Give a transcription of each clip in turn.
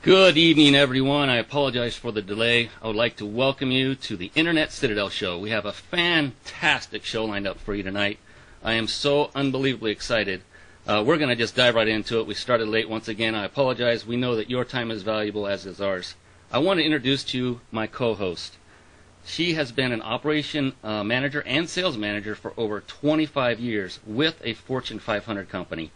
Good evening, everyone. I apologize for the delay. I would like to welcome you to the Internet Citadel Show. We have a fantastic show lined up for you tonight. I am so unbelievably excited. We're going to just dive right into it. We started late once again. I apologize. We know that your time is valuable, as is ours. I want to introduce to you my co-host. She has been an operation manager and sales manager for over 25 years with a Fortune 500 company.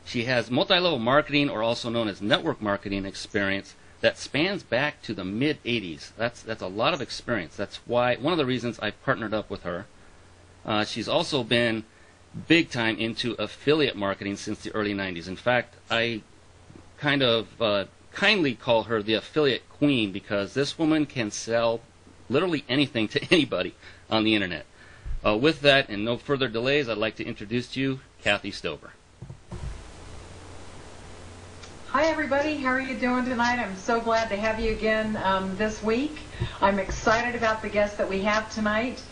She has multi-level marketing, or also known as network marketing, experience that spans back to the mid-'80s. That's a lot of experience. That's why one of the reasons I partnered up with her. She's also been big time into affiliate marketing since the early 90s. In fact, I kind of kindly call her the affiliate queen because this woman can sell literally anything to anybody on the internet. With that and no further delays, I'd like to introduce to you Kathy Stover. Hi everybody, how are you doing tonight? I'm so glad to have you again this week. I'm excited about the guest that we have tonight.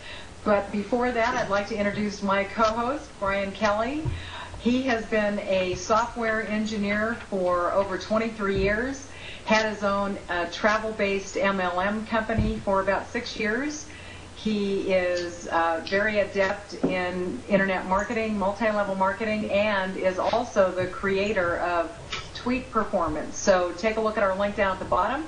But before that, I'd like to introduce my co-host, Brian Kelly. He has been a software engineer for over 23 years, had his own travel-based MLM company for about 6 years. He is very adept in internet marketing, multi-level marketing, and is also the creator of Tweet Performance. So take a look at our link down at the bottom.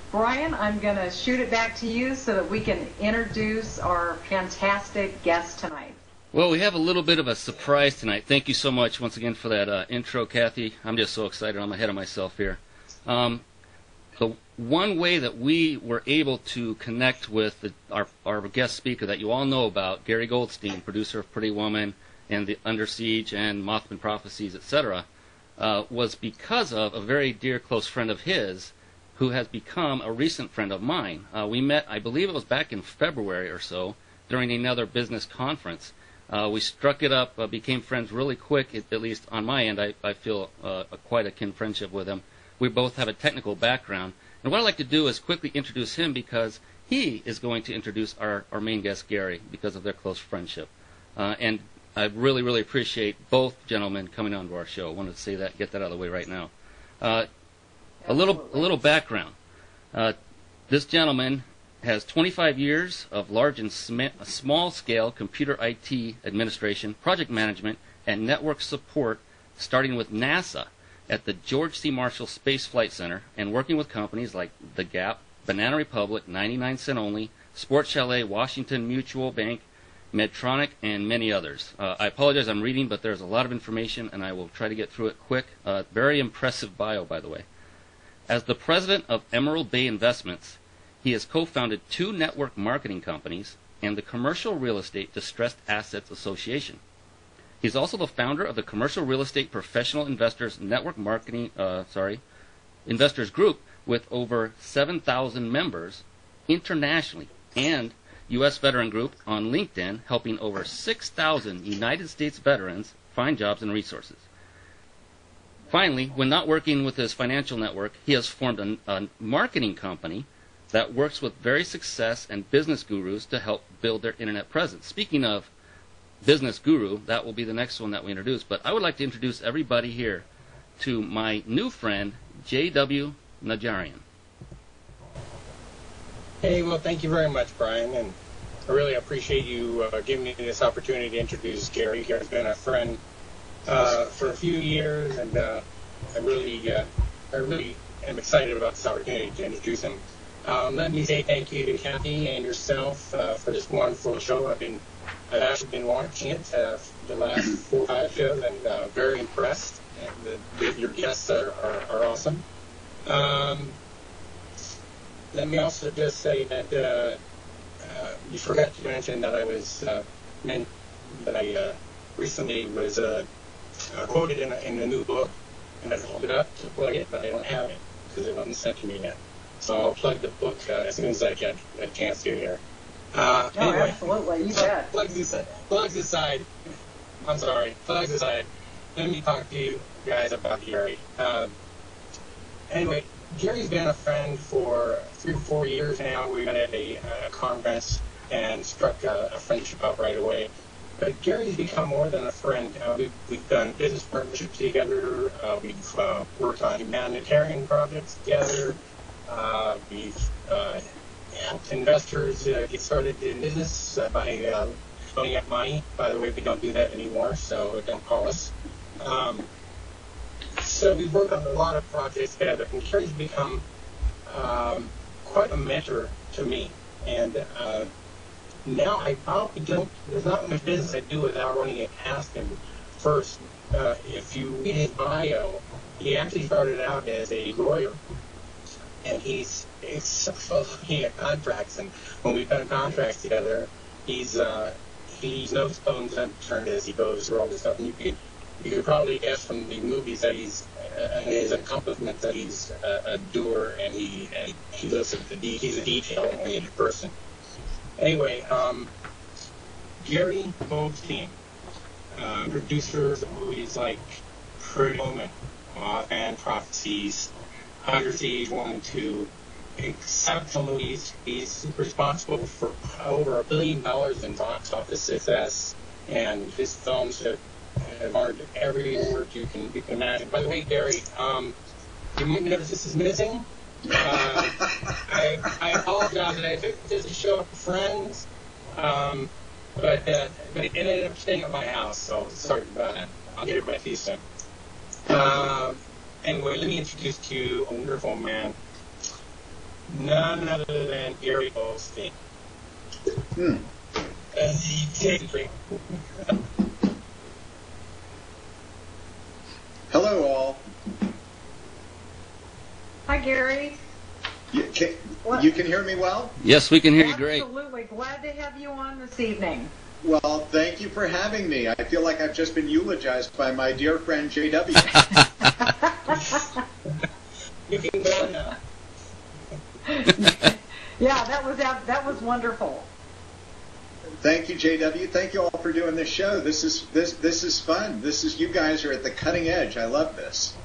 Brian, I'm going to shoot it back to you so that we can introduce our fantastic guest tonight. Well, we have a little bit of a surprise tonight. Thank you so much once again for that intro, Kathy. I'm just so excited. I'm ahead of myself here. The one way that we were able to connect with our guest speaker that you all know about, Gary Goldstein, producer of Pretty Woman and the Under Siege and Mothman Prophecies, etc., was because of a very dear close friend of his who has become a recent friend of mine. We met, I believe it was back in February or so, during another business conference. We struck it up, became friends really quick, at least on my end. I feel quite a kin friendship with him. We both have a technical background. And what I'd like to do is quickly introduce him because he is going to introduce our main guest, Gary, because of their close friendship. And I really, really appreciate both gentlemen coming on to our show. I wanted to say that, get that out of the way right now. A little background. This gentleman has 25 years of large and small-scale computer IT administration, project management, and network support, starting with NASA at the George C. Marshall Space Flight Center and working with companies like The Gap, Banana Republic, 99 Cent Only, Sports Chalet, Washington Mutual Bank, Medtronic, and many others. I apologize, I'm reading, but there's a lot of information, and I will try to get through it quick. Very impressive bio, by the way. As the president of Emerald Bay Investments, he has co-founded 2 network marketing companies and the Commercial Real Estate Distressed Assets Association. He's also the founder of the Commercial Real Estate Professional Investors Network Marketing, Investors Group with over 7,000 members internationally, and U.S. Veteran Group on LinkedIn, helping over 6,000 United States veterans find jobs and resources. Finally, when not working with his financial network, he has formed a marketing company that works with very success and business gurus to help build their internet presence. Speaking of business guru, that will be the next one that we introduce, but I would like to introduce everybody here to my new friend, J.W. Najarian. Hey, well, thank you very much, Brian, and I really appreciate you giving me this opportunity to introduce Gary. Gary's been a friend for a few years, and I really am excited about this opportunity to introduce him. Let me say thank you to Kathy and yourself for this wonderful show. I've actually been watching it the last 4 or 5 shows, and very impressed. And your guests are awesome. Let me also just say that you forgot to mention that I recently was quoted in a new book, and I pulled it up to plug it, but I don't have it because it wasn't sent to me yet. So I'll plug the book as soon as I get a chance to here. Anyway, absolutely, you bet. Plugs aside. I'm sorry. Plugs aside. Let me talk to you guys about Gary. Anyway, Gary's been a friend for 3 or 4 years now. We met at a conference and struck a friendship up right away. But Gary's become more than a friend. We've done business partnerships together. We've worked on humanitarian projects together. We've helped investors get started in business by loaning up money. By the way, we don't do that anymore, so don't call us. So we've worked on a lot of projects together, and Gary's become quite a mentor to me. And now I probably don't, there's not much business I do without running it past him first. If you read his bio, he actually started out as a lawyer, and he's looking at contracts, and when we've done contracts together, he's no stones unturned as he goes through all this stuff. And you could probably guess from the movies that he's his accomplishments that he's a doer, and he looks at he's a detail-oriented person. Anyway, Gary Goldstein, producer of movies like Pretty Woman, and Prophecies, Under Siege 1 and 2, exceptional movies. He's responsible for over $1 billion in box office success, and his films have earned every award you can imagine. By the way, Gary, you might notice this is missing. I apologize that I took this to show up to friends, but it ended up staying at my house, so sorry about that. I'll get it back to you soon. Anyway, let me introduce to you a wonderful man, none other than Gary Goldstein. Take a drink. Hello, all. Hi, Gary. You can hear me well? Yes, we can hear you great. Absolutely. Glad to have you on this evening. Well, thank you for having me. I feel like I've just been eulogized by my dear friend JW. You can go now. Yeah, that was wonderful. Thank you, JW. Thank you all for doing this show. This is fun. You guys are at the cutting edge. I love this.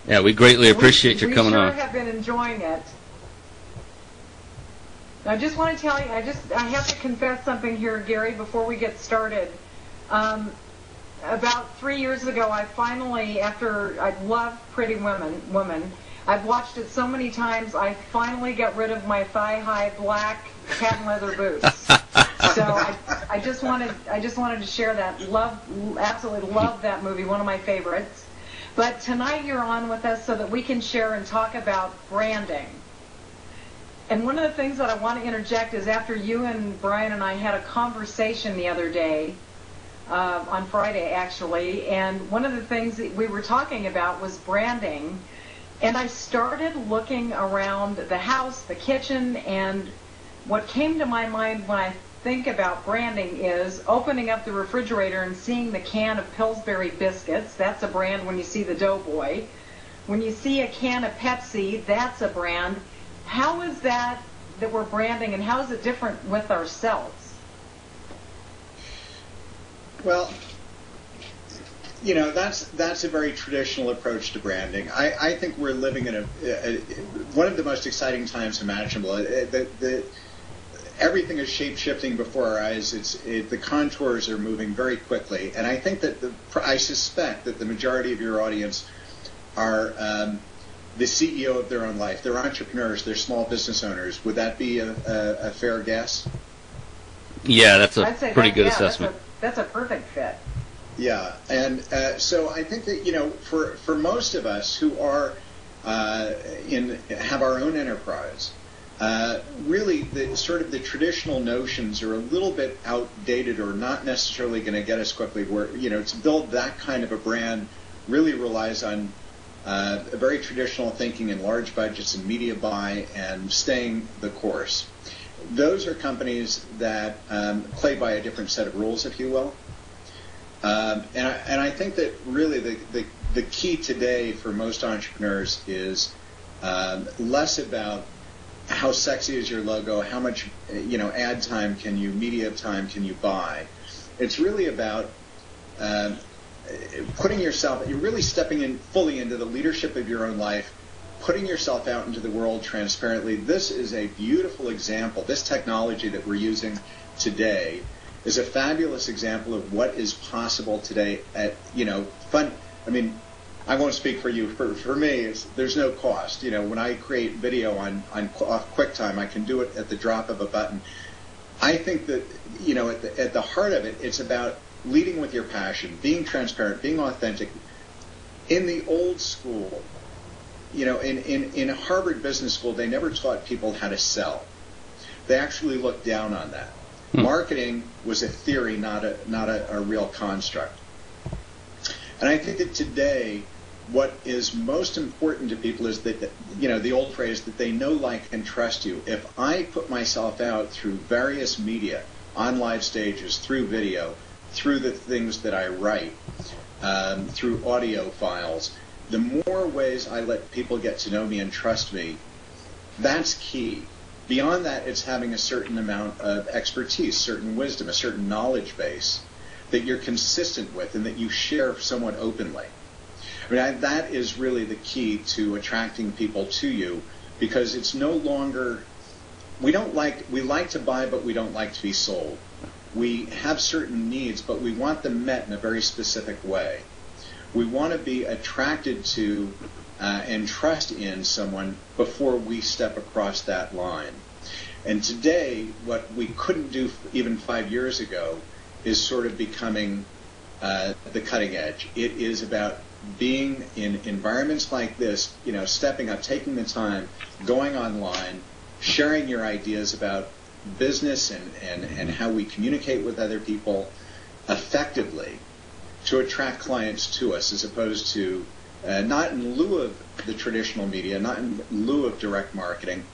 Yeah, we greatly appreciate your coming on. We sure have been enjoying it. I just want to tell you, I have to confess something here, Gary, before we get started. About 3 years ago, I finally, after I loved Pretty Woman, I've watched it so many times, I finally got rid of my thigh-high black patent leather boots. So I just wanted to share that. Absolutely love that movie, one of my favorites. But tonight you're on with us so that we can share and talk about branding. And one of the things that I want to interject is after you and Brian and I had a conversation the other day, on Friday actually, and one of the things that we were talking about was branding. And I started looking around the house, the kitchen, and what came to my mind when I think about branding is opening up the refrigerator and seeing the can of Pillsbury biscuits. That's a brand when you see the Doughboy. When you see a can of Pepsi, that's a brand. How is that we're branding, and how is it different with ourselves? Well, that's a very traditional approach to branding. I think we're living in one of the most exciting times imaginable. Everything is shape-shifting before our eyes. The contours are moving very quickly, and I think that I suspect that the majority of your audience are the CEO of their own life. They're entrepreneurs. They're small business owners. Would that be a fair guess? Yeah, that's a pretty good assessment. That's a perfect fit. Yeah, and so I think that for most of us who are have our own enterprise. Really, the traditional notions are a little bit outdated or not necessarily going to get us quickly. Where to build that kind of a brand really relies on a very traditional thinking and large budgets and media buy and staying the course. Those are companies that play by a different set of rules, if you will. And I think that really the key today for most entrepreneurs is less about how sexy is your logo, how much ad time media time can you buy. It's really about putting yourself, you're really stepping in fully into the leadership of your own life, putting yourself out into the world transparently. This is a beautiful example. This technology that we're using today is a fabulous example of what is possible today at, fun. I mean, I won't speak for you. For me, there's no cost. When I create video on QuickTime, I can do it at the drop of a button. I think that, at the heart of it, it's about leading with your passion, being transparent, being authentic. In the old school, in Harvard Business School, they never taught people how to sell. They actually looked down on that. Marketing was a theory, not a real construct. And I think that today, what is most important to people is that, the old phrase that they know, like, and trust you. If I put myself out through various media, on live stages, through video, through the things that I write, through audio files, the more ways I let people get to know me and trust me, that's key. Beyond that, it's having a certain amount of expertise, certain wisdom, a certain knowledge base that you're consistent with and that you share somewhat openly. I mean, that is really the key to attracting people to you, because it's no longer, we like to buy, but we don't like to be sold. We have certain needs, but we want them met in a very specific way. We want to be attracted to and trust in someone before we step across that line. And today, what we couldn't do even 5 years ago is sort of becoming the cutting edge. It is about being in environments like this, stepping up, taking the time, going online, sharing your ideas about business and how we communicate with other people effectively to attract clients to us, as opposed to not in lieu of the traditional media, not in lieu of direct marketing,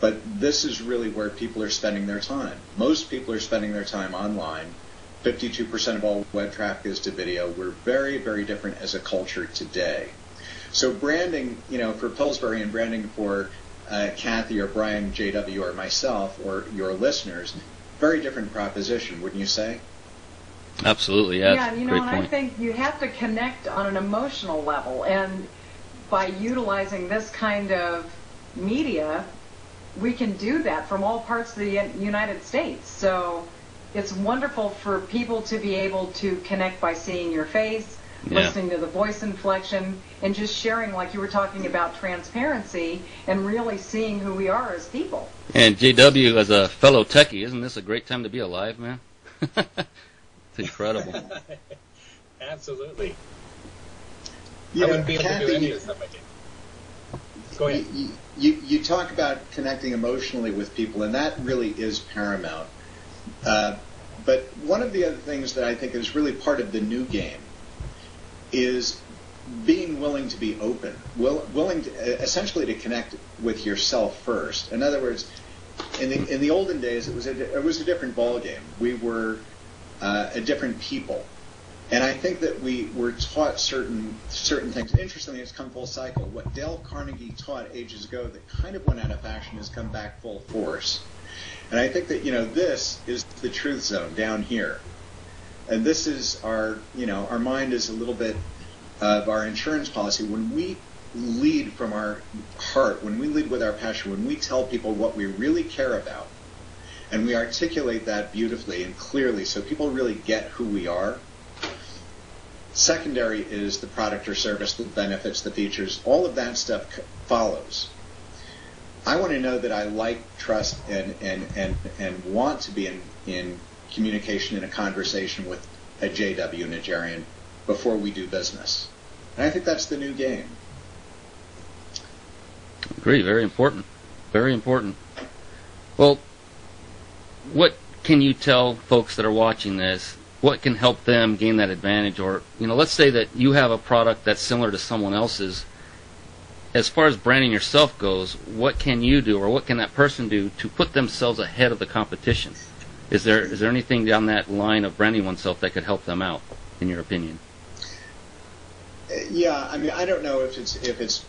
but this is really where people are spending their time. Most people are spending their time online. 52% of all web traffic is to video. We're very, very different as a culture today. So branding, for Pillsbury and branding for Kathy or Brian, JW, or myself, or your listeners, very different proposition, wouldn't you say? Absolutely, yeah. Yeah, Great point. I think you have to connect on an emotional level, and by utilizing this kind of media, we can do that from all parts of the United States. So it's wonderful for people to be able to connect by seeing your face, listening to the voice inflection, and just sharing, like you were talking about, transparency, and really seeing who we are as people. And JW, as a fellow techie, isn't this a great time to be alive, man? It's incredible. Absolutely. I wouldn't be able to do any of the stuff I did. Go ahead. You talk about connecting emotionally with people, and that really is paramount. But one of the other things that I think is really part of the new game is being willing to be open, willing to, essentially to connect with yourself first. In other words, in the olden days, it was a different ball game. We were a different people, and I think that we were taught certain things. Interestingly, it's come full cycle. What Dale Carnegie taught ages ago that kind of went out of fashion has come back full force. And I think that this is the truth zone down here, and this is our mind is a little bit of our insurance policy. When we lead from our heart, when we lead with our passion, when we tell people what we really care about, and we articulate that beautifully and clearly so people really get who we are, secondary is the product or service, the benefits, the features, all of that stuff follows. I want to know that I like, trust, and want to be in communication, in a conversation with a JW and a Jarian before we do business. And I think that's the new game. Agree. Very important. Very important. Well, what can you tell folks that are watching this? What can help them gain that advantage? Or, let's say that you have a product that's similar to someone else's. As far as branding yourself goes, what can you do, or what can that person do to put themselves ahead of the competition? Is there anything down that line of branding oneself that could help them out, in your opinion? Yeah, I mean, I don't know if it's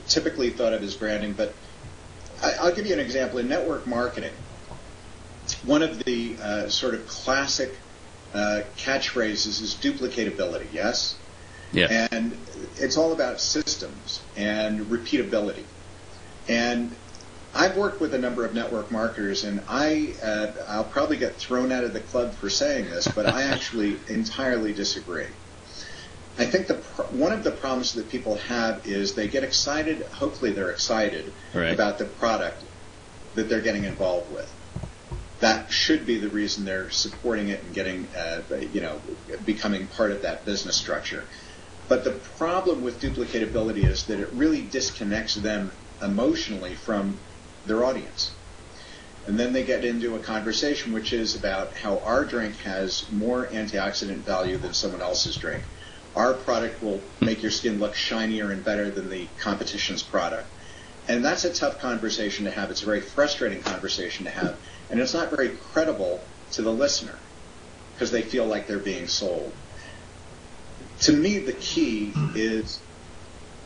typically thought of as branding, but I'll give you an example. In network marketing, one of the sort of classic catchphrases is duplicatability, yes? Yeah. And it's all about systems and repeatability. And I've worked with a number of network marketers, and I'll probably get thrown out of the club for saying this, but I actually entirely disagree. I think one of the problems that people have is they get excited, hopefully they're excited about the product that they're getting involved with. That should be the reason they're supporting it and getting, becoming part of that business structure. But the problem with duplicatability is that it really disconnects them emotionally from their audience. And then they get into a conversation which is about how our drink has more antioxidant value than someone else's drink. Our product will make your skin look shinier and better than the competition's product. And that's a tough conversation to have. It's a very frustrating conversation to have. And it's not very credible to the listener because they feel like they're being sold. To me, the key is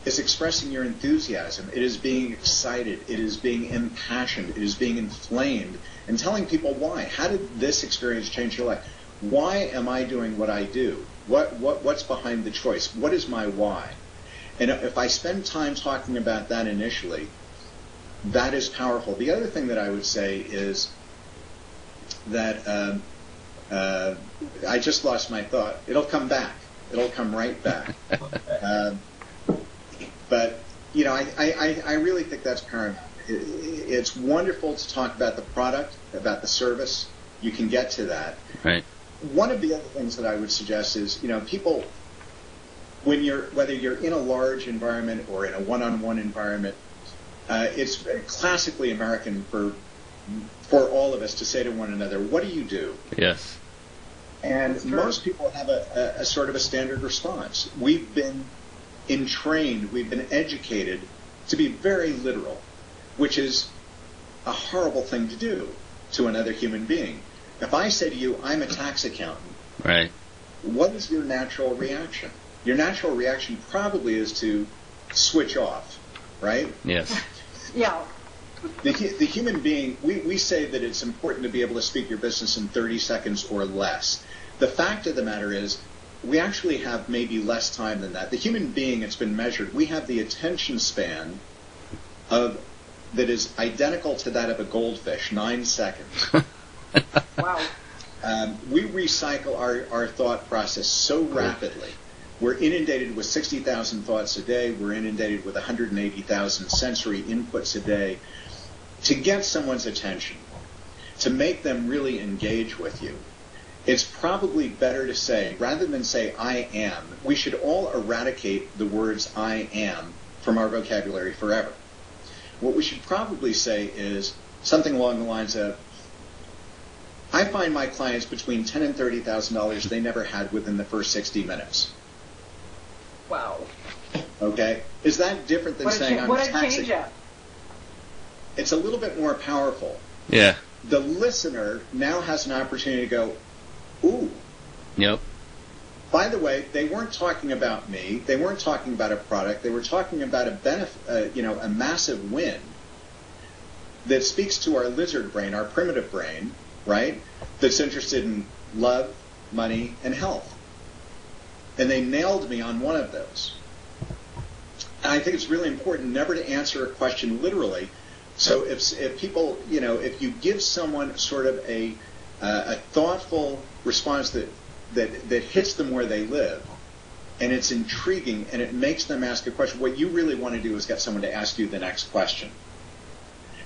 expressing your enthusiasm. It is being excited. It is being impassioned. It is being inflamed and telling people why. How did this experience change your life? Why am I doing what I do? What's behind the choice? What is my why? And if I spend time talking about that initially, that is powerful. The other thing that I would say is that I just lost my thought. It'll come back. It'll come right back. But, I really think that's paramount. It's wonderful to talk about the product, about the service. You can get to that. Right. One of the other things that I would suggest is, people, whether you're in a large environment or in a one-on-one environment, it's classically American for all of us to say to one another, what do you do? Yes. And most people have a sort of a standard response. We've been entrained, we've been educated to be very literal, which is a horrible thing to do to another human being. If I say to you, I'm a tax accountant, right, what is your natural reaction? Your natural reaction probably is to switch off, right? Yes. Yeah. The human being, we say that it's important to be able to speak your business in 30 seconds or less. The fact of the matter is, we actually have maybe less time than that. The human being, it's been measured, we have the attention span that is identical to that of a goldfish, 9 seconds. Wow. We recycle our thought process so rapidly. We're inundated with 60,000 thoughts a day. We're inundated with 180,000 sensory inputs a day. To get someone's attention, to make them really engage with you, it's probably better to say, rather than say I am, we should all eradicate the words I am from our vocabulary forever. What we should probably say is something along the lines of, I find my clients between $10,000 and $30,000 they never had within the first 60 minutes. Wow. Okay? Is that different than saying I'm a tax accountant? It's a little bit more powerful. Yeah. The listener now has an opportunity to go, ooh. Yep. By the way, they weren't talking about me. They weren't talking about a product. They were talking about a massive win that speaks to our lizard brain, our primitive brain, right? That's interested in love, money, and health. And they nailed me on one of those. And I think it's really important never to answer a question literally. So if people, if you give someone sort of a thoughtful response that hits them where they live, and it's intriguing and it makes them ask a question, what you really want to do is get someone to ask you the next question.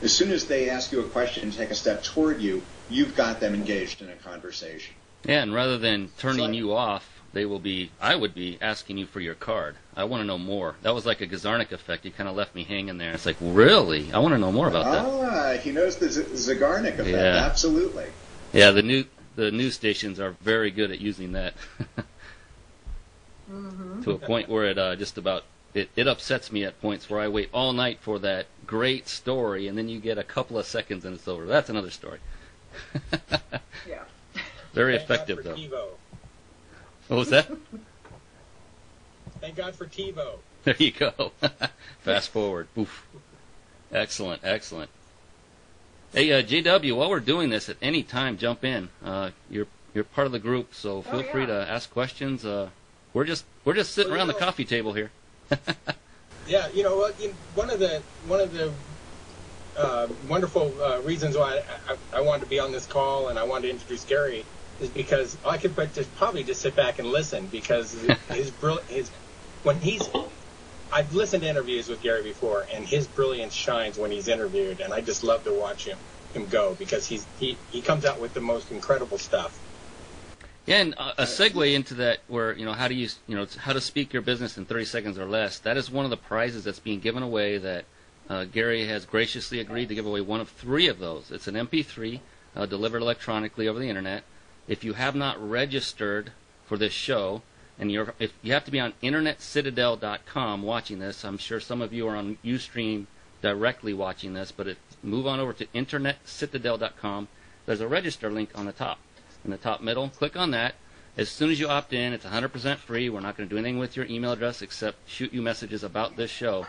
As soon as they ask you a question and take a step toward you, you've got them engaged in a conversation. Yeah, and rather than turning you off, I would be asking you for your card. I want to know more. That was like a Gazarnik effect. You kind of left me hanging there. It's like, really? I want to know more about that. He knows the Zygarnik effect. Yeah. Absolutely. Yeah, the news stations are very good at using that to a point where it just about it upsets me at points where I wait all night for that great story, and then you get a couple of seconds and it's over. That's another story. Yeah. Very Thank effective, God for though. TiVo. What was that? Thank God for TiVo. There you go. Fast forward. Oof. Excellent, excellent. Hey, JW, while we're doing this, at any time, jump in. You're part of the group, so feel free to ask questions. We're just sitting around the coffee table here. Yeah, one of the wonderful reasons why I wanted to be on this call and I wanted to introduce Gary is because I could probably just sit back and listen because I've listened to interviews with Gary before, and his brilliance shines when he's interviewed, and I just love to watch him go because he comes out with the most incredible stuff. Yeah, and a segue into that, where how to speak your business in 30 seconds or less. That is one of the prizes that's being given away. That Gary has graciously agreed to give away one of 3 of those. It's an MP3 delivered electronically over the internet. If you have not registered for this show, and if you have to be on InternetCitadel.com watching this, I'm sure some of you are on Ustream directly watching this, but move on over to InternetCitadel.com. There's a register link on the top. In the top middle, click on that. As soon as you opt in, it's 100% free. We're not going to do anything with your email address except shoot you messages about this show.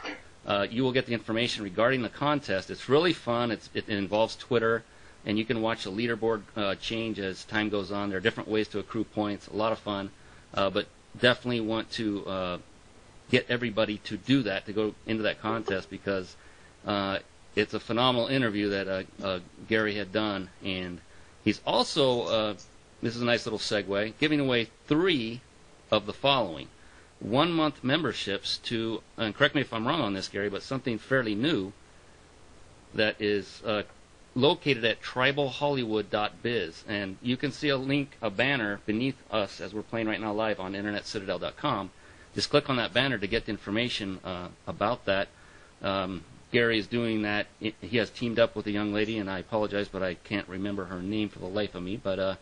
You will get the information regarding the contest. It's really fun. It involves Twitter, and you can watch the leaderboard change as time goes on. There are different ways to accrue points. A lot of fun, but definitely want to get everybody to do that, to go into that contest, because it's a phenomenal interview that Gary had done, and he's also, this is a nice little segue, giving away 3 of the following. 1-month memberships to, and correct me if I'm wrong on this, Gary, but something fairly new that is located at tribalhollywood.biz. And you can see a banner beneath us as we're playing right now live on InternetCitadel.com. Just click on that banner to get the information about that. Gary is doing that. He has teamed up with a young lady, and I apologize, but I can't remember her name for the life of me. But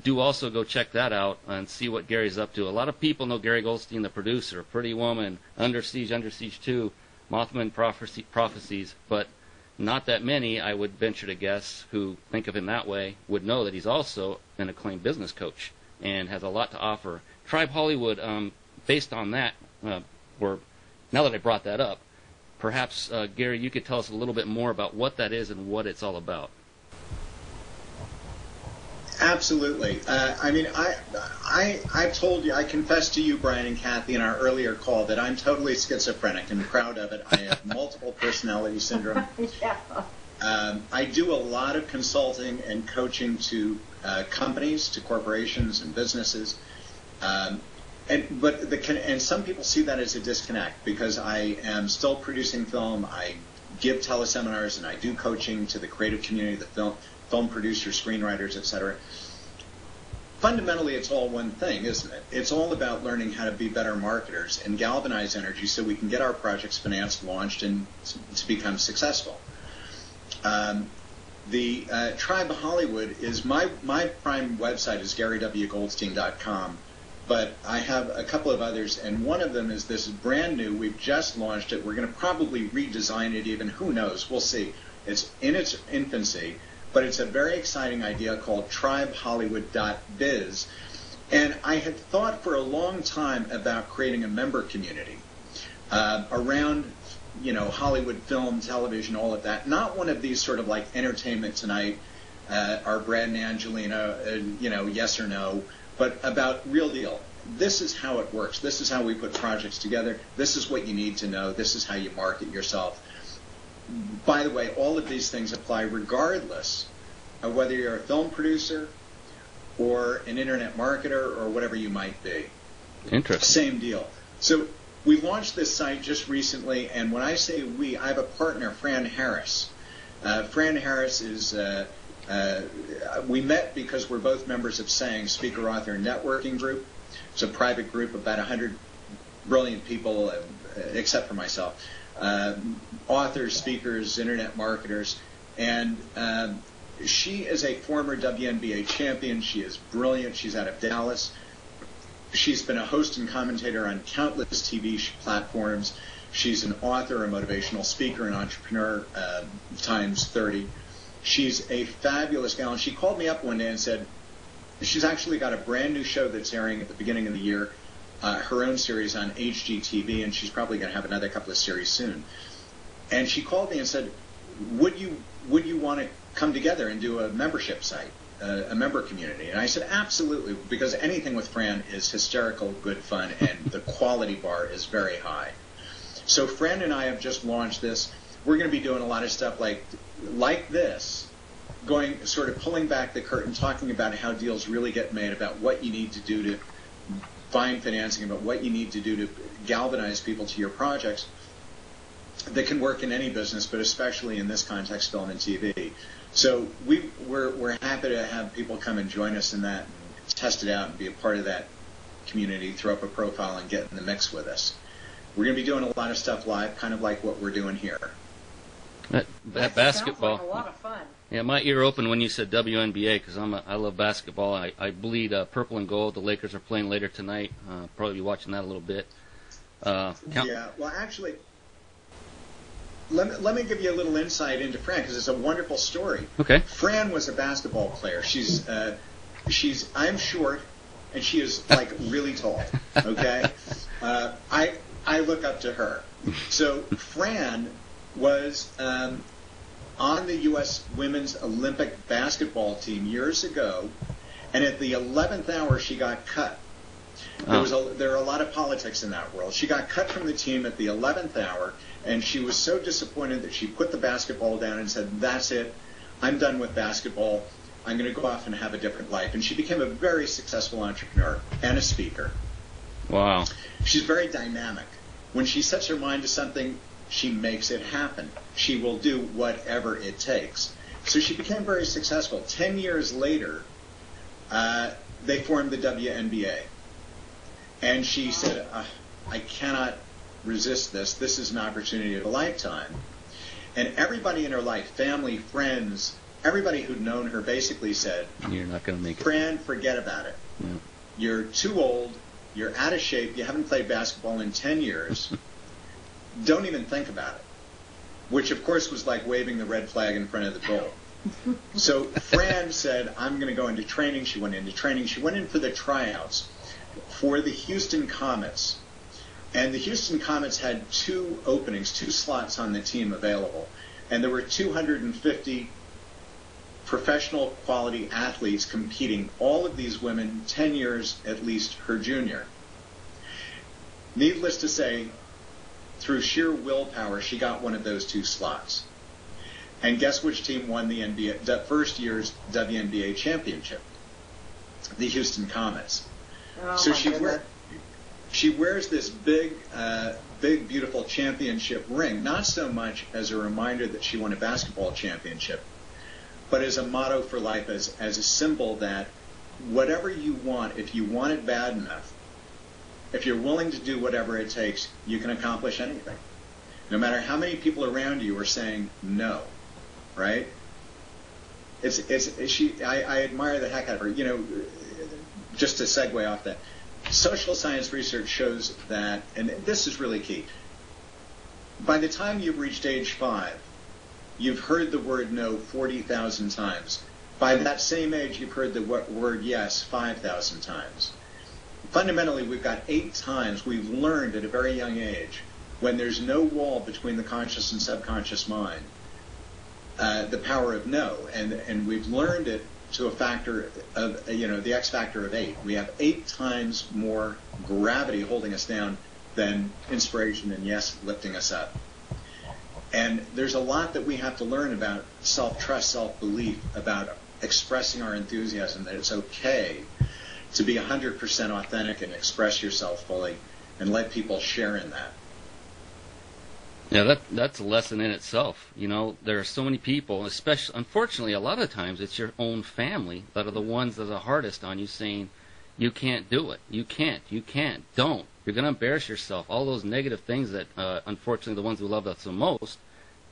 do also go check that out and see what Gary's up to. A lot of people know Gary Goldstein, the producer, Pretty Woman, Under Siege 2, Mothman Prophecies, but not that many, I would venture to guess, who think of him that way, would know that he's also an acclaimed business coach and has a lot to offer. Tribe Hollywood, based on that, or now that I brought that up, perhaps, Gary, you could tell us a little bit more about what that is and what it's all about. Absolutely. I've told you, I confessed to you, Brian and Kathy, in our earlier call that I'm totally schizophrenic and proud of it. I have multiple personality syndrome. Yeah. I do a lot of consulting and coaching to companies, to corporations and businesses. And some people see that as a disconnect because I am still producing film. I give teleseminars and I do coaching to the creative community, the film producers, screenwriters, etc. Fundamentally, it's all one thing, isn't it? It's all about learning how to be better marketers and galvanize energy so we can get our projects financed, launched, and to become successful. The Tribe Hollywood is my prime website is GaryWGoldstein.com. But I have a couple of others, and one of them is this brand new. We've just launched it. We're going to probably redesign it even. Who knows? We'll see. It's in its infancy, but it's a very exciting idea called TribeHollywood.biz. And I had thought for a long time about creating a member community around, Hollywood film, television, all of that. Not one of these sort of like Entertainment Tonight, our Brad and Angelina, yes or no, but about real deal. This is how it works. This is how we put projects together. This is what you need to know. This is how you market yourself. By the way, all of these things apply regardless of whether you're a film producer or an internet marketer or whatever you might be. Interesting. Same deal. So we launched this site just recently, and when I say we, I have a partner, Fran Harris. Fran Harris is... we met because we're both members of SANG, Speaker Author Networking Group. It's a private group, about 100 brilliant people, except for myself. Authors, speakers, internet marketers. And she is a former WNBA champion. She is brilliant. She's out of Dallas. She's been a host and commentator on countless TV platforms. She's an author, a motivational speaker, an entrepreneur times 30. She's a fabulous gal, and she called me up one day and said she's actually got a brand new show that's airing at the beginning of the year, her own series on HGTV, and she's probably going to have another couple of series soon. And she called me and said, would you want to come together and do a membership site, a member community? And I said, absolutely, because anything with Fran is hysterical, good fun, and the quality bar is very high. So Fran and I have just launched this. we're going to be doing a lot of stuff like this, going sort of pulling back the curtain, talking about how deals really get made, about what you need to do to find financing, about what you need to do to galvanize people to your projects that can work in any business, but especially in this context, film and TV. So we're happy to have people come and join us in that, and test it out and be a part of that community, throw up a profile and get in the mix with us. We're going to be doing a lot of stuff live, kind of like what we're doing here. That basketball. Sounds like a lot of fun. Yeah, my ear opened when you said WNBA because I love basketball. I bleed purple and gold. The Lakers are playing later tonight. Probably be watching that a little bit. Yeah, well, actually, let me give you a little insight into Fran because it's a wonderful story. Okay. Fran was a basketball player. I'm short, and she is like really tall. Okay. I look up to her. So Fran was on the U.S. Women's Olympic basketball team years ago, and at the 11th hour she got cut. There are a lot of politics in that world. She got cut from the team at the 11th hour, and she was so disappointed that she put the basketball down and said, "That's it. I'm done with basketball. I'm going to go off and have a different life." And she became a very successful entrepreneur and a speaker. Wow. She's very dynamic. When she sets her mind to something, she makes it happen. She will do whatever it takes. So she became very successful. 10 years later, they formed the WNBA. And she said, I cannot resist this. This is an opportunity of a lifetime. And everybody in her life, family, friends, everybody who'd known her basically said, "You're not going to make it. Fran, forget about it. Yeah. You're too old. You're out of shape. You haven't played basketball in 10 years. Don't even think about it." Which, of course, was like waving the red flag in front of the goal. So Fran said, "I'm going to go into training." She went into training. She went in for the tryouts for the Houston Comets. And the Houston Comets had 2 openings, 2 slots on the team available. And there were 250 professional quality athletes competing, all of these women 10 years at least her junior. Needless to say, through sheer willpower, she got one of those 2 slots. And guess which team won the first year's WNBA championship? The Houston Comets. Oh, so my she wears this big, beautiful championship ring, not so much as a reminder that she won a basketball championship, but as a motto for life, as a symbol that whatever you want, if you want it bad enough, if you're willing to do whatever it takes, you can accomplish anything. No matter how many people around you are saying no, right? I admire the heck out of her. You know, just to segue off that, social science research shows that, and this is really key, by the time you've reached age 5, you've heard the word no 40,000 times. By that same age, you've heard the word yes 5,000 times. Fundamentally, we've got 8 times we've learned at a very young age, when there's no wall between the conscious and subconscious mind, the power of no. And we've learned it to a factor of, the X factor of 8. We have 8 times more gravity holding us down than inspiration and yes lifting us up. And there's a lot that we have to learn about self-trust, self-belief, about expressing our enthusiasm, that it's okay to be 100% authentic and express yourself fully and let people share in that. Yeah, that's a lesson in itself. You know, there are so many people, especially, unfortunately, a lot of times it's your own family that are the ones that are the hardest on you, saying, you can't do it, you can't, don't. You're going to embarrass yourself. All those negative things that, unfortunately, the ones who love us the most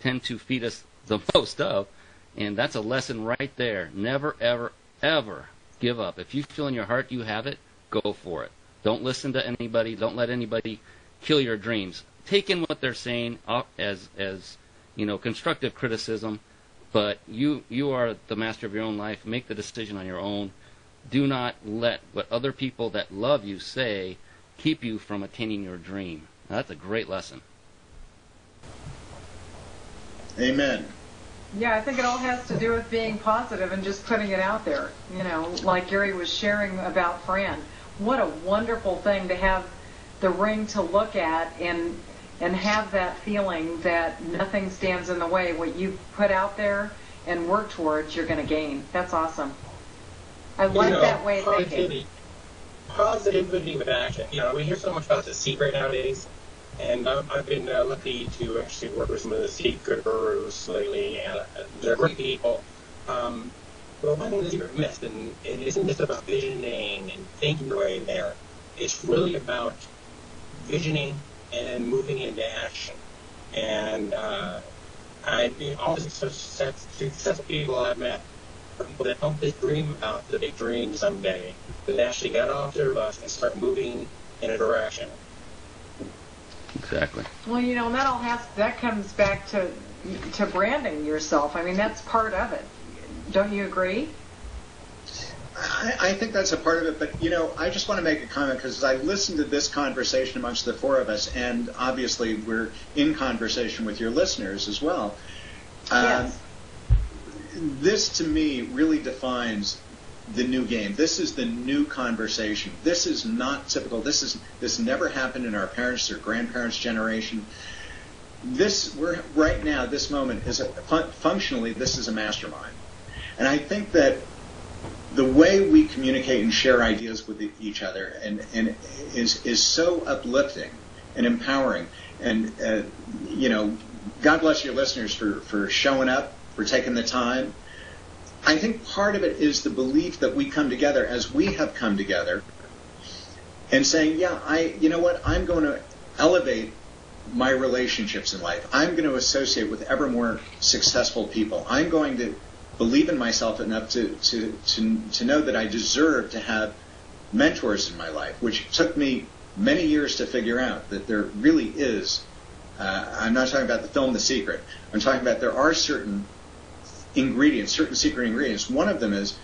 tend to feed us the most of. And that's a lesson right there. Never, ever, ever give up. If you feel in your heart you have it, go for it. Don't listen to anybody. Don't let anybody kill your dreams. Take in what they're saying as constructive criticism, but you are the master of your own life. Make the decision on your own. Do not let what other people that love you say keep you from attaining your dream. Now, that's a great lesson. Amen. Yeah, I think it all has to do with being positive and just putting it out there. You know, like Gary was sharing about Fran. What a wonderful thing to have the ring to look at, and and have that feeling that nothing stands in the way. What you put out there and work towards, you're going to gain. That's awesome. I like that way of thinking. Positivity with action. We hear so much about The Secret nowadays, and I've been lucky to actually work with some of the secret gurus lately, and they're great people. But one thing that's even missed, and it isn't just about visioning and thinking the way there. It's really about visioning and moving into action. And all the successful people I've met, people that don't just dream about the big dream someday, but actually got off their bus and start moving in a direction. Exactly. Well, that comes back to branding yourself. I mean, that's part of it. Don't you agree? I think that's a part of it, but I just want to make a comment because I listened to this conversation amongst the four of us, and obviously we're in conversation with your listeners as well. Yes. This to me really defines the new game. This is the new conversation. This is not typical. This never happened in our parents' or grandparents' generation. We're right now. This moment is functionally this is a mastermind, and I think that the way we communicate and share ideas with each other and is so uplifting and empowering. And God bless your listeners for showing up, for taking the time. I think part of it is the belief that we come together as we have come together and saying, I'm going to elevate my relationships in life. I'm going to associate with ever more successful people. I'm going to believe in myself enough to know that I deserve to have mentors in my life, which took me many years to figure out that there really is. I'm not talking about the film The Secret. I'm talking about there are certain ingredients, certain secret ingredients. One of them is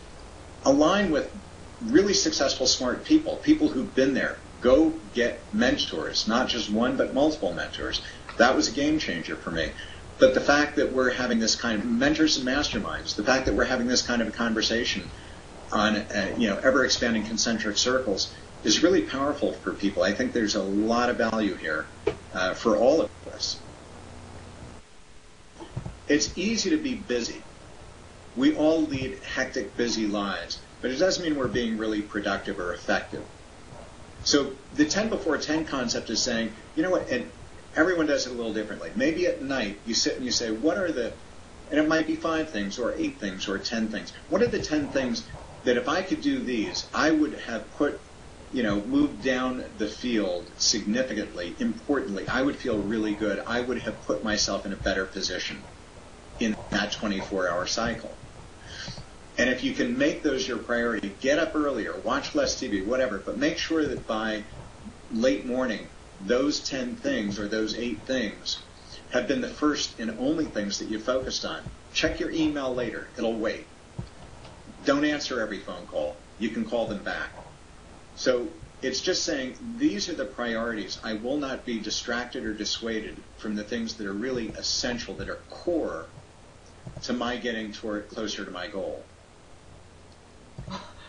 align with really successful, smart people who've been there. Go get mentors, not just one, but multiple mentors. That was a game changer for me. But the fact that we're having this kind of mentors and masterminds, the fact that we're having this kind of a conversation on, ever expanding concentric circles is really powerful for people. I think there's a lot of value here for all of us. It's easy to be busy. We all lead hectic, busy lives, but it doesn't mean we're being really productive or effective. So the 10 before 10 concept is saying, you know what, and everyone does it a little differently. Maybe at night you sit and you say, and it might be 5 things or 8 things or 10 things. What are the 10 things that if I could do these, I would have moved down the field significantly, importantly. I would feel really good. I would have put myself in a better position in that 24-hour cycle. And if you can make those your priority, get up earlier, watch less TV, whatever, but make sure that by late morning, those 10 things or those 8 things have been the first and only things that you focused on. Check your email later. It'll wait. Don't answer every phone call. You can call them back. So it's just saying these are the priorities. I will not be distracted or dissuaded from the things that are really essential, that are core to my getting closer to my goal.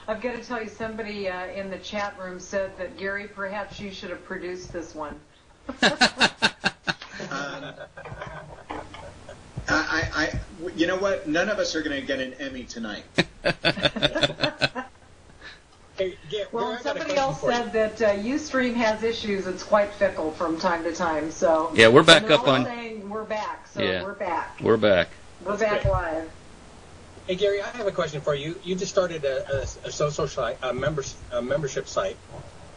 I've got to tell you, somebody in the chat room said that, Gary, perhaps you should have produced this one. You know what? None of us are going to get an Emmy tonight. Well, somebody else said that Ustream has issues. It's quite fickle from time to time. So yeah, we're back up on. Saying we're back. So yeah, we're back. We're back. We're back live. Hey Gary, I have a question for you. You just started a social site, a membership site,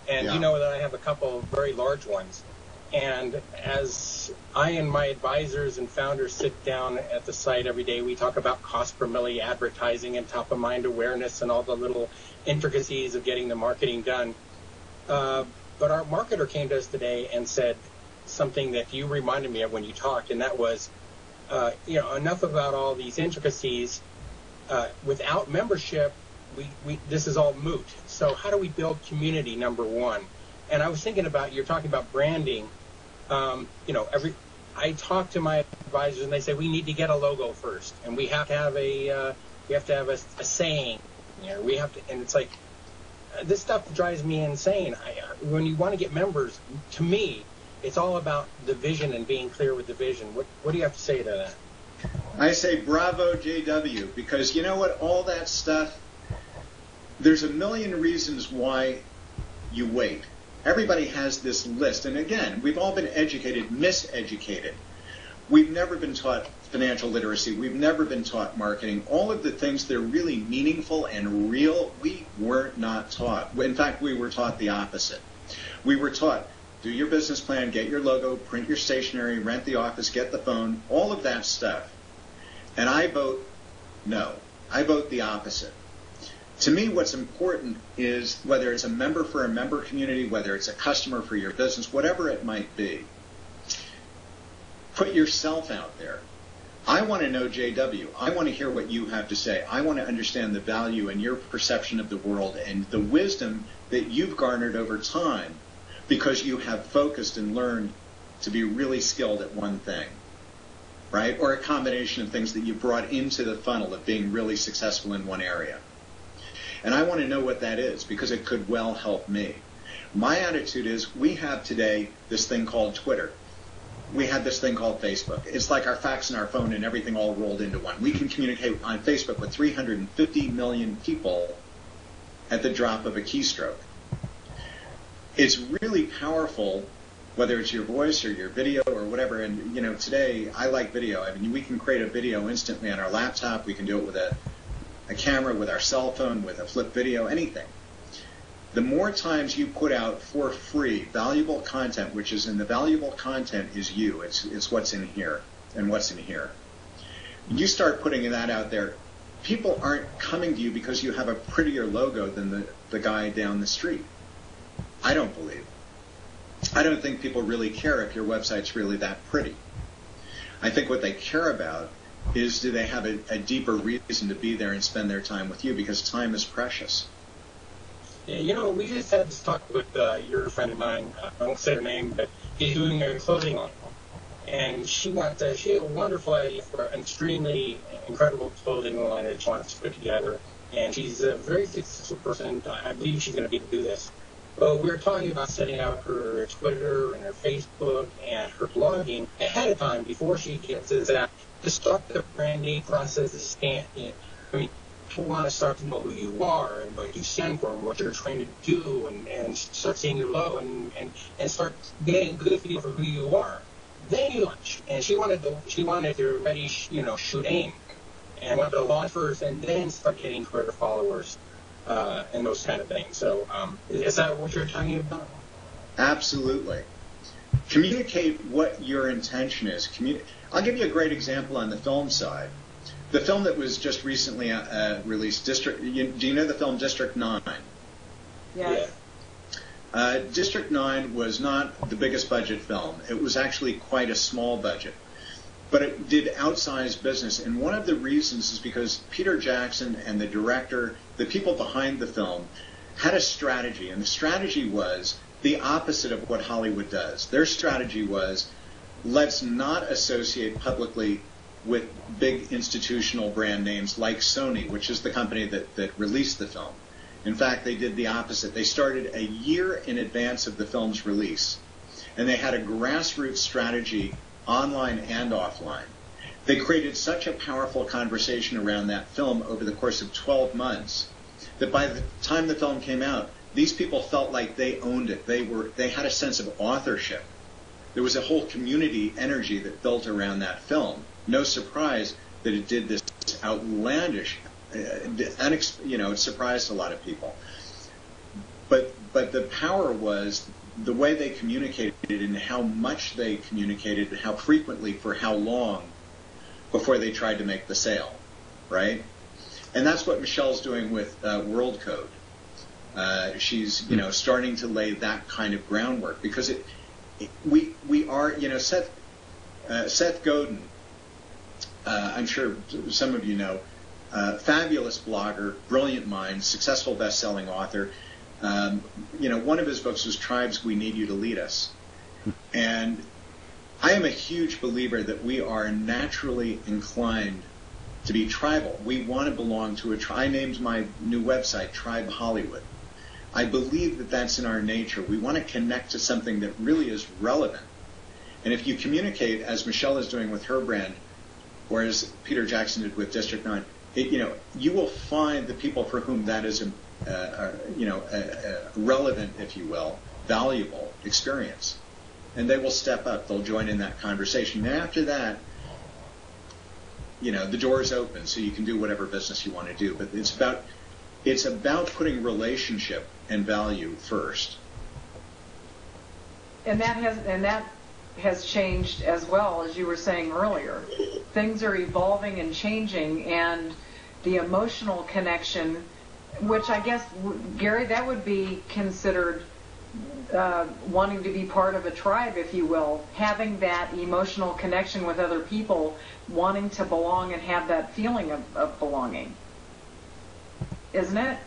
and you know that I have a couple of very large ones. And as I and my advisors and founders sit down at the site every day, we talk about cost per milli advertising and top of mind awareness and all the little intricacies of getting the marketing done. But our marketer came to us today and said something that you reminded me of when you talked, and that was, enough about all these intricacies. Without membership, this is all moot. So how do we build community, number one? And I was thinking about, you're talking about branding. I talk to my advisors and they say we need to get a logo first, and we have to have a saying. We have to, and it's like this stuff drives me insane. When you want to get members, to me, it's all about the vision and being clear with the vision. What do you have to say to that? I say bravo, JW, because you know what? All that stuff, there's a million reasons why you wait. Everybody has this list. And again, we've all been educated, miseducated. We've never been taught financial literacy. We've never been taught marketing. All of the things that are really meaningful and real, we were not taught. In fact, we were taught the opposite. We were taught, do your business plan, get your logo, print your stationery, rent the office, get the phone, all of that stuff. And I vote no. I vote the opposite. To me, what's important is whether it's a member for a member community, whether it's a customer for your business, whatever it might be, put yourself out there. I want to know JW. I want to hear what you have to say. I want to understand the value and your perception of the world and the wisdom that you've garnered over time because you have focused and learned to be really skilled at one thing, right? Or a combination of things that you brought into the funnel of being really successful in one area. And I want to know what that is because it could well help me. My attitude is we have today this thing called Twitter. We have this thing called Facebook. It's like our fax and our phone and everything all rolled into one. We can communicate on Facebook with 350 million people at the drop of a keystroke. It's really powerful, whether it's your voice or your video or whatever. And, you know, today I like video. I mean, we can create a video instantly on our laptop. We can do it with a camera, with our cell phone, with a flip video, anything. The more times you put out for free valuable content, which is in the valuable content is you. It's what's in here and what's in here. You start putting that out there, people aren't coming to you because you have a prettier logo than the guy down the street. I don't believe. I don't think people really care if your website's really that pretty. I think what they care about is do they have a deeper reason to be there and spend their time with you because time is precious. Yeah, you know, we just had this talk with your friend of mine. I won't say her name, but she's doing a clothing line. And she had a wonderful idea for an extremely incredible clothing line that she wants to put together. And she's a very successful person. I believe she's going to be able to do this. But we were talking about setting up her Twitter and her Facebook and her blogging ahead of time before she gets to that to start the branding process. I mean, people want to start to know who you are and what you stand for and what you're trying to do and start seeing your logo and start getting a good feel for who you are. Then you launch. And she wanted to ready, shoot aim. And wanted to launch first and then start getting Twitter followers and those kind of things. So is that what you're talking about? Absolutely. Communicate what your intention is. I'll give you a great example on the film side. The film that was just recently released, do you know the film District 9? Yes. Yeah. District 9 was not the biggest budget film. It was actually quite a small budget. But it did outsized business. And one of the reasons is because Peter Jackson and the director, the people behind the film, had a strategy. And the strategy was the opposite of what Hollywood does. Their strategy was, let's not associate publicly with big institutional brand names like Sony, which is the company that released the film. In fact, they did the opposite. They started a year in advance of the film's release, and they had a grassroots strategy online and offline. They created such a powerful conversation around that film over the course of 12 months that by the time the film came out, these people felt like they owned it. They had a sense of authorship. There was a whole community energy that built around that film. No surprise that it did this outlandish, it surprised a lot of people. But the power was the way they communicated and how much they communicated, how frequently, for how long before they tried to make the sale, right? And that's what Michelle's doing with World Code. She's starting to lay that kind of groundwork because we are Seth Godin. I'm sure some of you know, fabulous blogger, brilliant mind, successful best-selling author. One of his books was Tribes We Need You to Lead Us. And I am a huge believer that we are naturally inclined to be tribal. We want to belong to a tribe. I named my new website Tribe Hollywood. I believe that that's in our nature. We want to connect to something that really is relevant. And if you communicate, as Michelle is doing with her brand, or as Peter Jackson did with District 9, you will find the people for whom that is a relevant, if you will, valuable experience. And they will step up. They'll join in that conversation. And after that, the door is open, so you can do whatever business you want to do. But it's about putting relationship and value first. And that has changed as well, as you were saying earlier. Things are evolving and changing, and the emotional connection, which I guess, Gary, that would be considered wanting to be part of a tribe, if you will, having that emotional connection with other people, wanting to belong and have that feeling of belonging. Isn't it?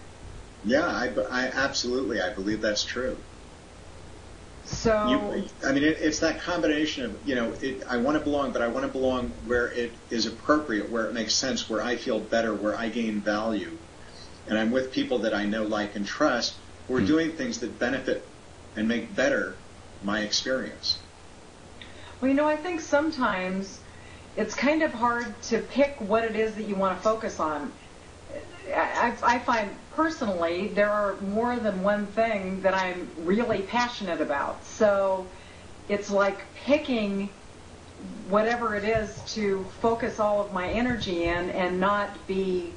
Yeah, I absolutely. I believe that's true. So, it's that combination of, I want to belong, but I want to belong where it is appropriate, where it makes sense, where I feel better, where I gain value. And I'm with people that I know, like, and trust. We're doing things that benefit and make better my experience. Well, I think sometimes it's kind of hard to pick what it is that you want to focus on. I find personally there are more than one thing that I'm really passionate about. So it's like picking whatever it is to focus all of my energy in and not be,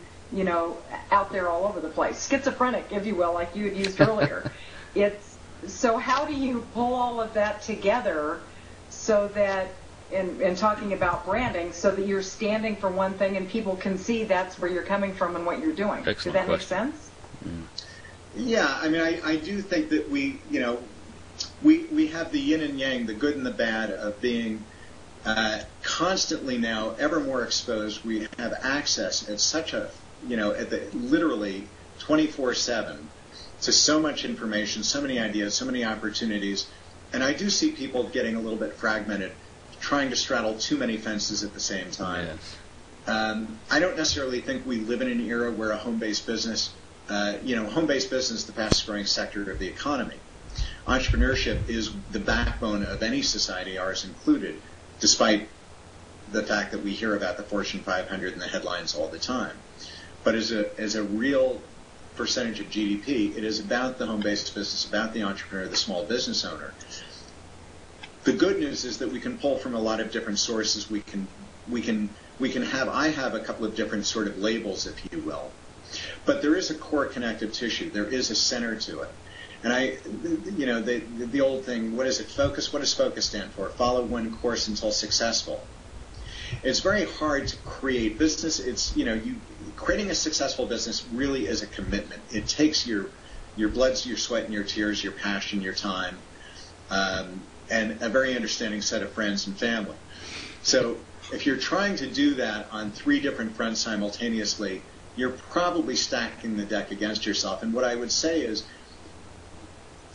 out there all over the place. Schizophrenic, if you will, like you had used earlier. So how do you pull all of that together so that, in talking about branding, so that you're standing for one thing and people can see that's where you're coming from and what you're doing? Excellent Does that question. make sense? Yeah, I do think that we have the yin and yang, the good and the bad of being constantly now ever more exposed. We have access at such a, literally 24/7 to so much information, so many ideas, so many opportunities. And I do see people getting a little bit fragmented, trying to straddle too many fences at the same time. Yes. I don't necessarily think we live in an era where a home-based business, home-based business is the fastest-growing sector of the economy. Entrepreneurship is the backbone of any society, ours included, despite the fact that we hear about the Fortune 500 in the headlines all the time. But as a real percentage of GDP, it is about the home-based business, about the entrepreneur, the small business owner. The good news is that we can pull from a lot of different sources. I have a couple of different sort of labels, if you will. But there is a core connective tissue. There is a center to it. And the old thing, what is it? Focus. What does focus stand for? Follow one course until successful. It's very hard to create business. Creating a successful business really is a commitment. It takes your blood, your sweat, and your tears, your passion, your time, and a very understanding set of friends and family. So if you're trying to do that on 3 different fronts simultaneously, you're probably stacking the deck against yourself. And what I would say is,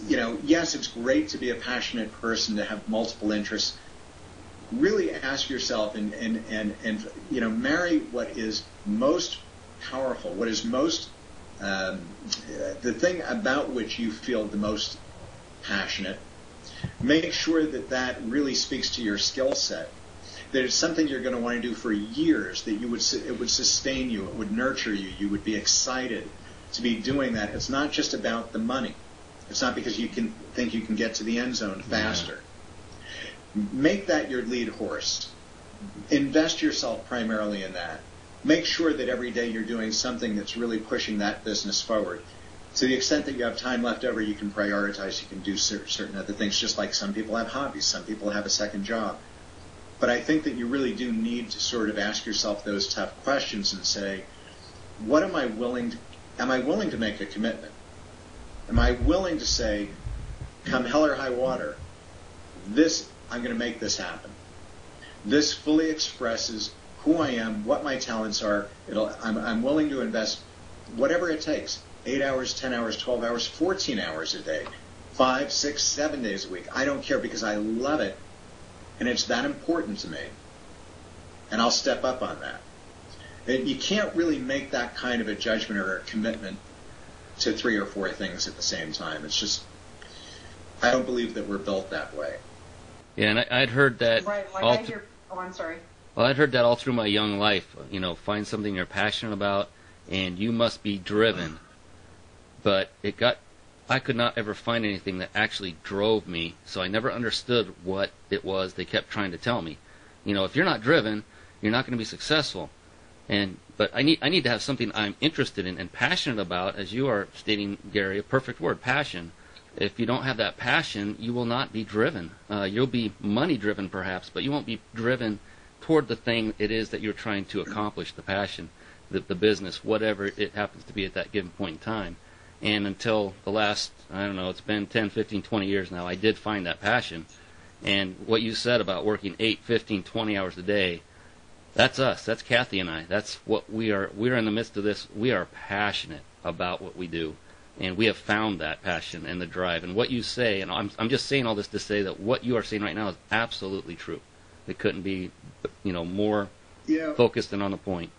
yes, it's great to be a passionate person, to have multiple interests. Really ask yourself and marry what is most powerful, what is most the thing about which you feel the most passionate. Make sure that really speaks to your skill set, that it's something you're going to want to do for years, that it would sustain you, it would nurture you, you would be excited to be doing that. It's not just about the money. It's not because you think you can get to the end zone faster. Yeah. Make that your lead horse. Invest yourself primarily in that. Make sure that every day you're doing something that's really pushing that business forward. To the extent that you have time left over, you can prioritize, you can do certain other things, just like some people have hobbies, some people have a second job. But I think that you really do need to sort of ask yourself those tough questions and say, what am I willing to make a commitment? Am I willing to say, come hell or high water, I'm going to make this happen. This fully expresses who I am, what my talents are. I'm willing to invest whatever it takes, 8 hours, 10 hours, 12 hours, 14 hours a day, 5, 6, 7 days a week. I don't care, because I love it, and it's that important to me. And I'll step up on that. And you can't really make that kind of a judgment or a commitment to 3 or 4 things at the same time. It's just, I don't believe that we're built that way. Yeah, and I'd heard that. Right, like all I hear. Oh, I'm sorry. Well, I'd heard that all through my young life. Find something you're passionate about, and you must be driven. But I could not ever find anything that actually drove me, so I never understood what it was they kept trying to tell me. If you're not driven, you're not going to be successful. But I need to have something I'm interested in and passionate about, as you are stating, Gary, a perfect word, passion. If you don't have that passion, you will not be driven. You'll be money-driven, perhaps, but you won't be driven toward the thing it is that you're trying to accomplish, the passion, the business, whatever it happens to be at that given point in time. And until the last, I don't know, it's been 10, 15, 20 years now, I did find that passion. And what you said about working 8, 15, 20 hours a day, that's us. That's Kathy and I. That's what we are. We're in the midst of this. We are passionate about what we do. And we have found that passion and the drive. And what you say, and I'm just saying all this to say that what you are saying right now is absolutely true. It couldn't be, more focused and on the point.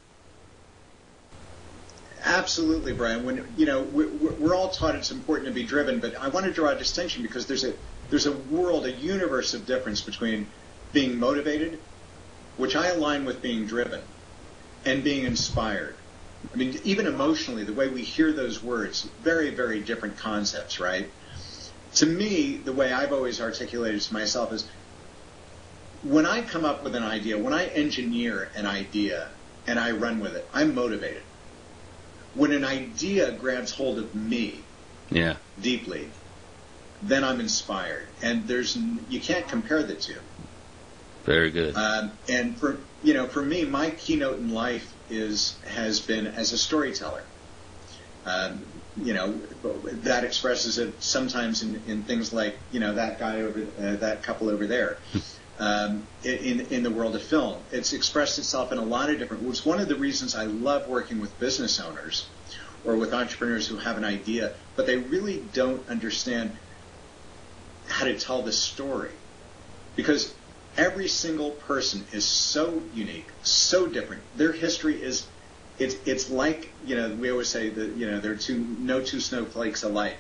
Absolutely, Brian. When we're all taught it's important to be driven, but I want to draw a distinction because there's a world, a universe of difference between being motivated, which I align with being driven, and being inspired. I mean, even emotionally, the way we hear those words, very, very different concepts, right? To me, the way I've always articulated to myself is when I come up with an idea, when I engineer an idea and I run with it, I'm motivated. When an idea grabs hold of me deeply, then I'm inspired. And you can't compare the two. Very good. And for me, my keynote in life has been as a storyteller. That expresses it sometimes in things like that couple over there. In the world of film, it's expressed itself in a lot of different. It's one of the reasons I love working with business owners or with entrepreneurs who have an idea, but they really don't understand how to tell the story, because every single person is so unique, so different. Their history is, it's like, we always say that, there are no two snowflakes alike.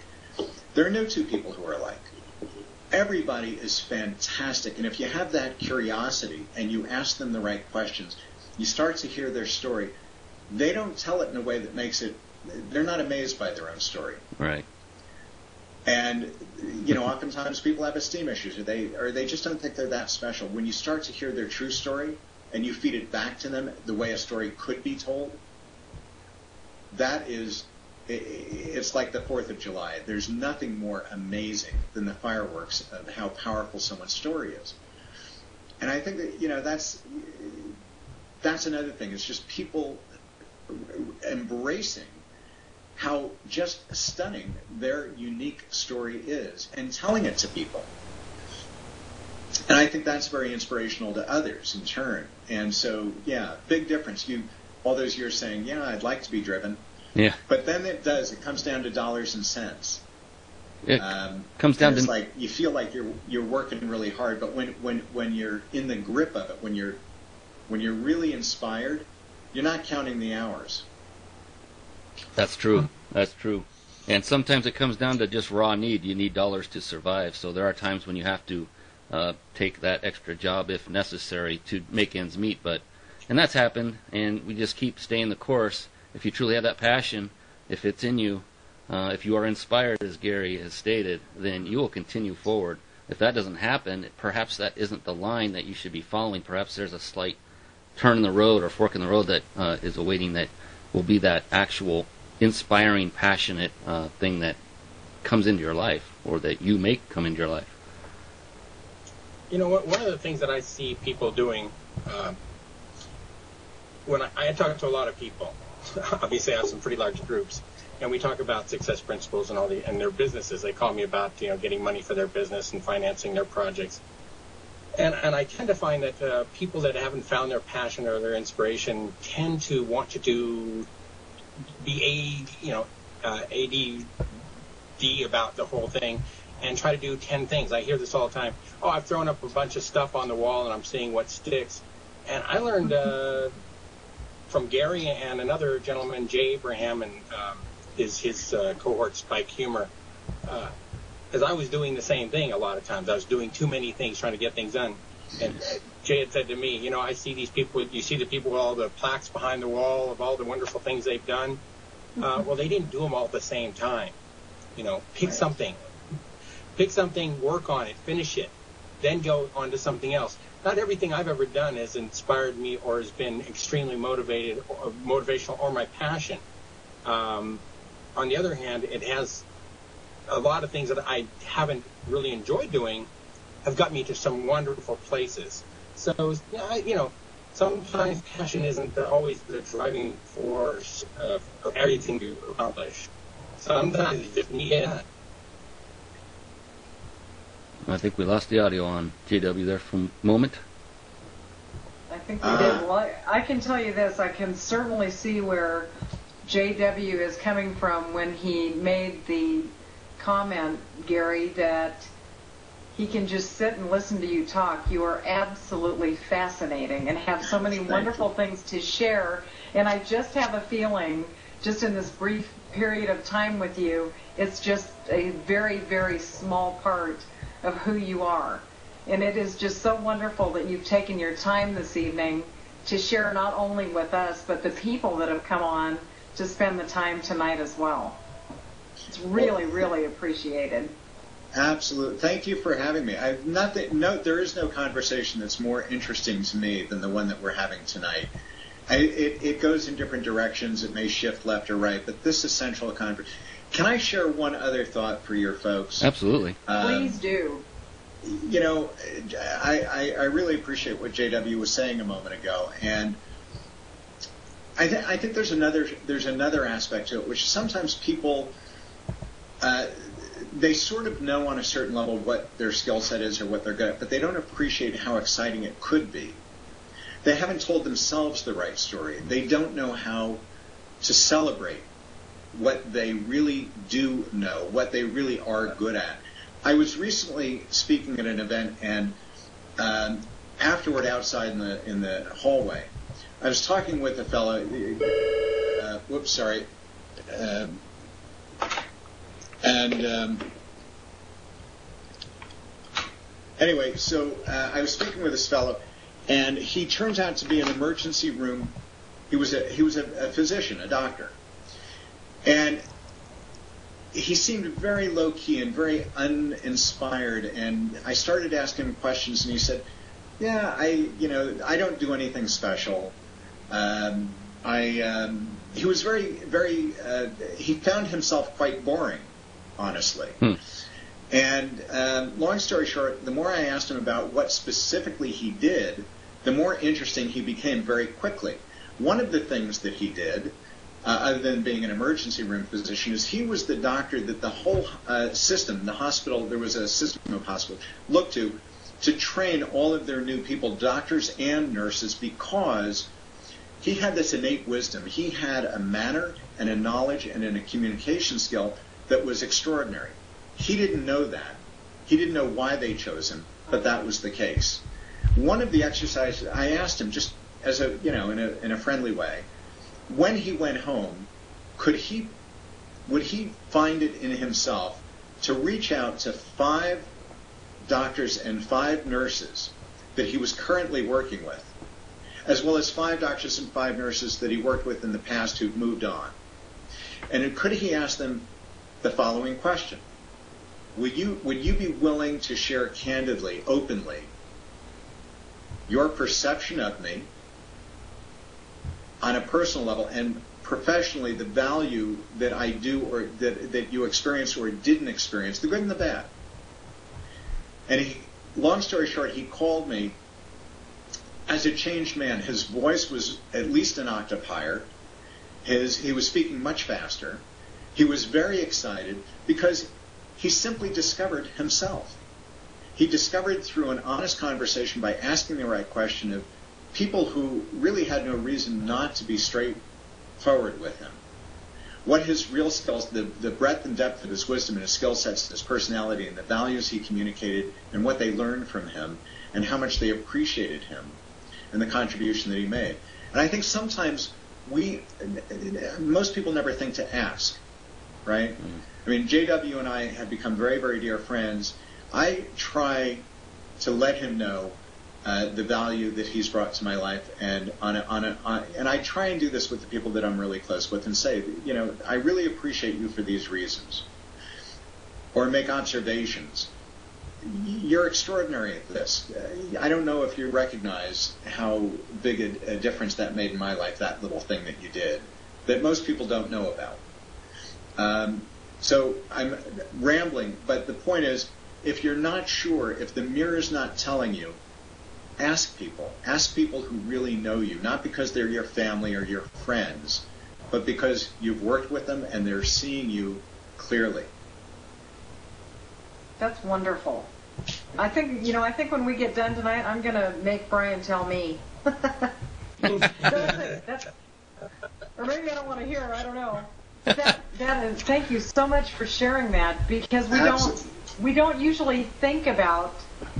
There are no two people who are alike. Everybody is fantastic. And if you have that curiosity and you ask them the right questions, you start to hear their story. They don't tell it in a way that makes it, they're not amazed by their own story. Right. And, oftentimes people have esteem issues, or they just don't think they're that special. When you start to hear their true story and you feed it back to them the way a story could be told, it's like the 4th of July. There's nothing more amazing than the fireworks of how powerful someone's story is. And I think that, that's another thing. It's just people embracing how just stunning their unique story is and telling it to people. And I think that's very inspirational to others in turn. And so, big difference. All those years saying, I'd like to be driven. Yeah. But then it comes down to dollars and cents. It comes down to, it's like you feel like you're working really hard, but when you're in the grip of it, when you're really inspired, you're not counting the hours. That's true. That's true. And sometimes it comes down to just raw need. You need dollars to survive. So there are times when you have to take that extra job if necessary to make ends meet. And that's happened, and we just keep staying the course. If you truly have that passion, if it's in you, if you are inspired, as Gary has stated, then you will continue forward. If that doesn't happen, perhaps that isn't the line that you should be following. Perhaps there's a slight turn in the road or fork in the road that is awaiting, that will be that actual inspiring, passionate thing that comes into your life, or that you make come into your life. One of the things that I see people doing, when I talk to a lot of people, obviously I have some pretty large groups, and we talk about success principles and their businesses. They call me about getting money for their business and financing their projects. And I tend to find that people that haven't found their passion or their inspiration tend to want to be ADD about the whole thing and try to do 10 things. I hear this all the time. Oh, I've thrown up a bunch of stuff on the wall and I'm seeing what sticks. And I learned from Gary and another gentleman, Jay Abraham, and is his cohort Spike Humor. As I was doing the same thing a lot of times. I was doing too many things, trying to get things done. And Jay had said to me, you know, I see these people, you see the people with all the plaques behind the wall of all the wonderful things they've done. Well, they didn't do them all at the same time. You know, pick something, work on it, finish it, then go on to something else. Not everything I've ever done has inspired me or has been extremely motivational or my passion. On the other hand, it has a lot of things that I haven't really enjoyed doing have got me to some wonderful places. So, you know, sometimes passion isn't always the driving force of everything you accomplish. Sometimes you just need it. I think we lost the audio on JW there for a moment. I think we did. Well, I can tell you this. I can certainly see where JW is coming from when he made the comment, Gary, that he can just sit and listen to you talk. You are absolutely fascinating and have so many wonderful things to share. And I just have a feeling, just in this brief period of time with you, it's just a very, very small part of who you are. And it is just so wonderful that you've taken your time this evening to share not only with us, but the people that have come on to spend the time tonight as well. It's really, really appreciated. Absolutely. Thank you for having me. There is no conversation that's more interesting to me than the one that we're having tonight. It goes in different directions. It may shift left or right, but this essential conversation. Can I share one other thought for your folks? Absolutely. Please do. You know, I really appreciate what JW was saying a moment ago, and I think there's another aspect to it, which sometimes people they sort of know on a certain level what their skill set is or what they're good at, but they don't appreciate how exciting it could be. They haven't told themselves the right story. They don't know how to celebrate what they really do know, what they really are good at. I was recently speaking at an event, and afterward, outside in the hallway, I was talking with a fellow. Anyway, so I was speaking with this fellow, and he turns out to be an emergency room. He was a physician, a doctor, and he seemed very low key and very uninspired. And I started asking him questions, and he said, "Yeah, I don't do anything special." He was very. He found himself quite boring, honestly. And long story short, the more I asked him about what specifically he did, the more interesting he became very quickly. One of the things that he did, other than being an emergency room physician, is he was the doctor that the whole system, the hospital, there was a system of hospitals, looked to train all of their new people, doctors and nurses, because he had this innate wisdom. He had a manner and a knowledge and a communication skill that was extraordinary. He didn't know that. He didn't know why they chose him, but that was the case. One of the exercises, I asked him, just as a, in a friendly way, when he went home, would he find it in himself to reach out to 5 doctors and 5 nurses that he was currently working with, as well as 5 doctors and 5 nurses that he worked with in the past who've moved on? And could he ask them the following question? Would you be willing to share candidly, openly, your perception of me on a personal level, and professionally the value that I do or that you experienced or didn't experience, the good and the bad? And long story short, he called me as a changed man. His voice was at least an octave higher. He was speaking much faster. He was very excited because he simply discovered himself. He discovered through an honest conversation by asking the right question of people who really had no reason not to be straightforward with him, what his real skills, the breadth and depth of his wisdom and his skill sets and his personality and the values he communicated and what they learned from him and how much they appreciated him and the contribution that he made. And I think sometimes most people never think to ask. right? I mean, JW and I have become very, very dear friends. I try to let him know the value that he's brought to my life, and and I try and do this with the people that I'm really close with, and say, you know, I really appreciate you for these reasons, or make observations. You're extraordinary at this. I don't know if you recognize how big a difference that made in my life, that little thing that you did, that most people don't know about. So I'm rambling, but the point is, if you're not sure, if the mirror's not telling you, ask people. Ask people who really know you, not because they're your family or your friends, but because you've worked with them and they're seeing you clearly. That's wonderful. I think when we get done tonight, I'm going to make Brian tell me. Or maybe I don't want to hear. I don't know. That is, thank you so much for sharing that, because we don't usually think about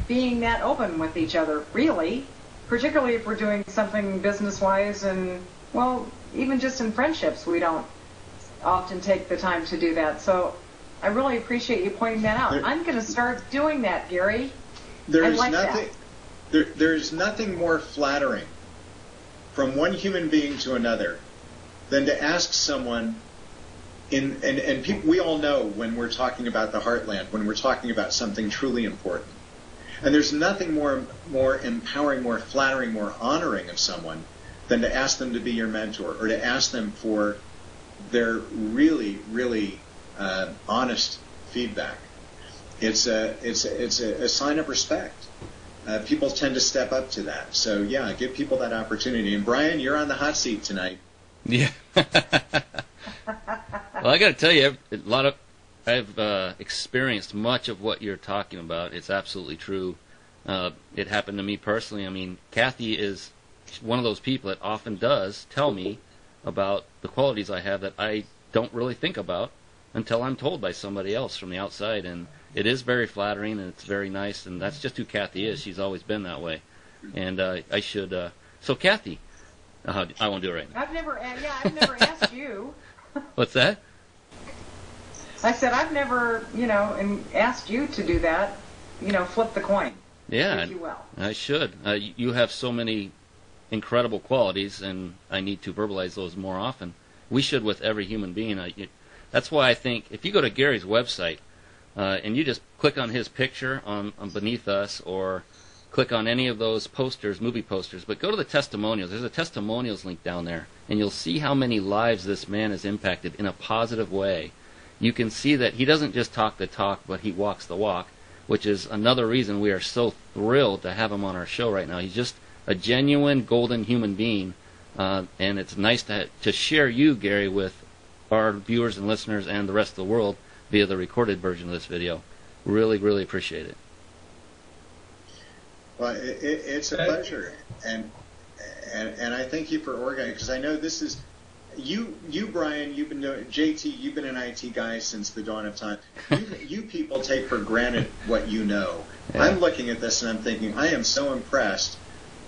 being that open with each other, really, particularly if we're doing something business-wise, and, well, even just in friendships, we don't often take the time to do that. So I really appreciate you pointing that out. I'm going to start doing that, Gary. There's nothing more flattering from one human being to another than to ask someone, and people, we all know when we're talking about the heartland, when we're talking about something truly important. And there's nothing more empowering, more flattering, more honoring of someone than to ask them to be your mentor, or to ask them for their really, really honest feedback. It's a sign of respect. People tend to step up to that. So yeah, give people that opportunity. And Brian, you're on the hot seat tonight. Yeah. Well, I got to tell you, I've experienced much of what you're talking about. It's absolutely true. It happened to me personally. I mean, Kathy is one of those people that often does tell me about the qualities I have that I don't really think about until I'm told by somebody else from the outside. And it is very flattering, and it's very nice, and that's just who Kathy is. She's always been that way. And I should... So, Kathy, I won't do it right now. I've never asked you. What's that? I said, I've never, asked you to do that, flip the coin. Yeah, if you will. I should. You have so many incredible qualities, and I need to verbalize those more often. We should with every human being. That's why I think if you go to Gary's website and you just click on his picture on Beneath Us, or click on any of those posters, movie posters, but go to the testimonials. There's a testimonials link down there, and you'll see how many lives this man has impacted in a positive way. You can see that he doesn't just talk the talk, but he walks the walk, which is another reason we are so thrilled to have him on our show right now. He's just a genuine golden human being, and it's nice to share you, Gary, with our viewers and listeners and the rest of the world via the recorded version of this video. Really, really appreciate it. Well, it's a pleasure, and I thank you for organizing, because I know this is you, Brian. You've been doing JT. You've been an IT guy since the dawn of time. You people take for granted what you know. Yeah. I'm looking at this and I'm thinking, I am so impressed,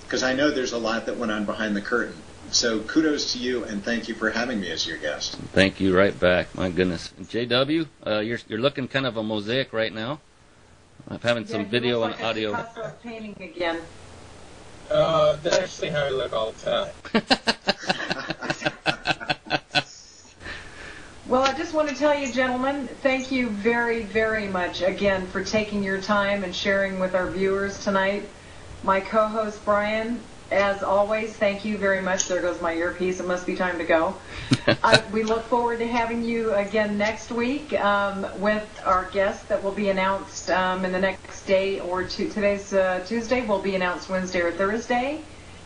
because I know there's a lot that went on behind the curtain. So kudos to you, and thank you for having me as your guest. Thank you right back. My goodness. And JW, you're looking kind of a mosaic right now. I'm having some video and audio. Picasso painting again. That's actually how I look all the time. Well, I just want to tell you, gentlemen, thank you very, very much again for taking your time and sharing with our viewers tonight. My co-host, Brian, as always, thank you very much. There goes my earpiece. It must be time to go. We look forward to having you again next week with our guest that will be announced in the next day or two. Today's Tuesday. Will be announced Wednesday or Thursday.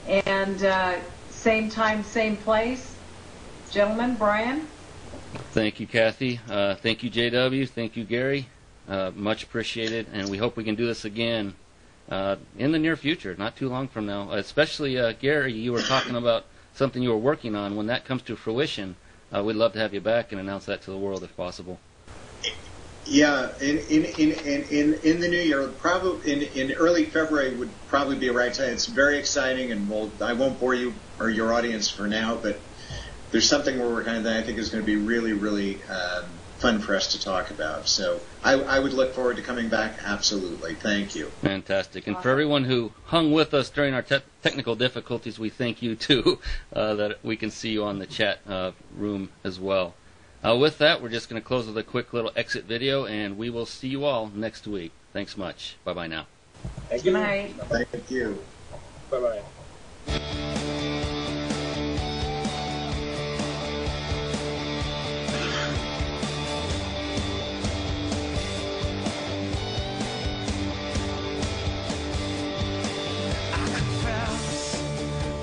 And same time, same place. Gentlemen, Brian? Thank you, Kathy. Thank you, JW. Thank you, Gary. Much appreciated. And we hope we can do this again in the near future, not too long from now. Especially, Gary, you were talking about something you were working on. When that comes to fruition, we'd love to have you back and announce that to the world if possible. Yeah, in the new year, probably in early February would probably be a right time. It's very exciting, and I won't bore you or your audience for now, but there's something we're working on that I think is going to be really, really fun for us to talk about. So I would look forward to coming back. Absolutely. Thank you. Fantastic. And for everyone who hung with us during our technical difficulties, we thank you too, that we can see you on the chat room as well. With that, we're just going to close with a quick little exit video, and we will see you all next week. Thanks much. Bye-bye now. Thank you. Good night. Thank you. Bye-bye.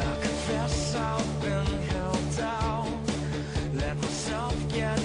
I confess I've been held down. Let myself get